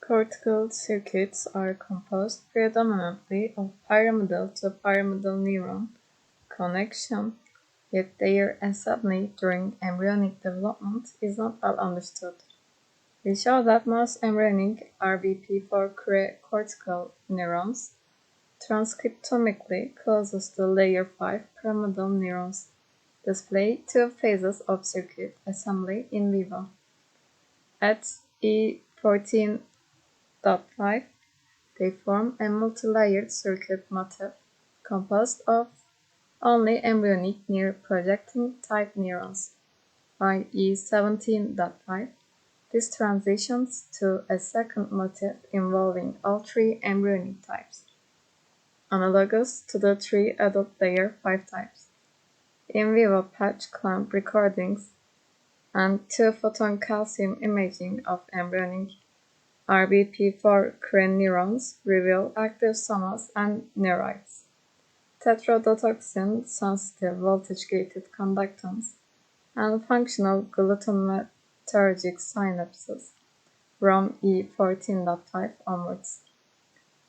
Cortical circuits are composed predominantly of pyramidal to pyramidal neuron connection, yet their assembly during embryonic development is not well understood. We show that most embryonic RBP4 cortical neurons transcriptomically closest to layer 5 pyramidal neurons display two phases of circuit assembly in vivo. At E14.5, they form a multilayered circuit motif composed of only embryonic near-projecting type neurons. By E17.5, this transitions to a second motif involving all three embryonic types, analogous to the three adult layer 5 types. In vivo patch clamp recordings and 2-photon calcium imaging of embryonic RBP4 crayon neurons reveal active somas and neurites. Tetrodotoxin-sensitive voltage-gated conductance and functional glutamatergic synapses from E14.5 onwards.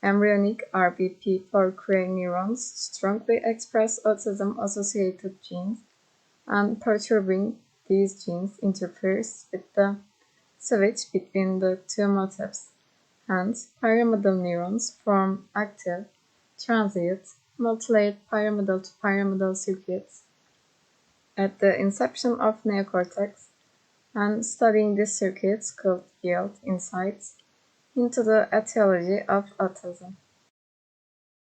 Embryonic RBP4 crayon neurons strongly express autism-associated genes, and perturbing these genes interferes with the switch between the two motifs. Hence, pyramidal neurons form active, transient, multilayered pyramidal to pyramidal circuits at the inception of neocortex, and studying these circuits could yield insights into the etiology of autism.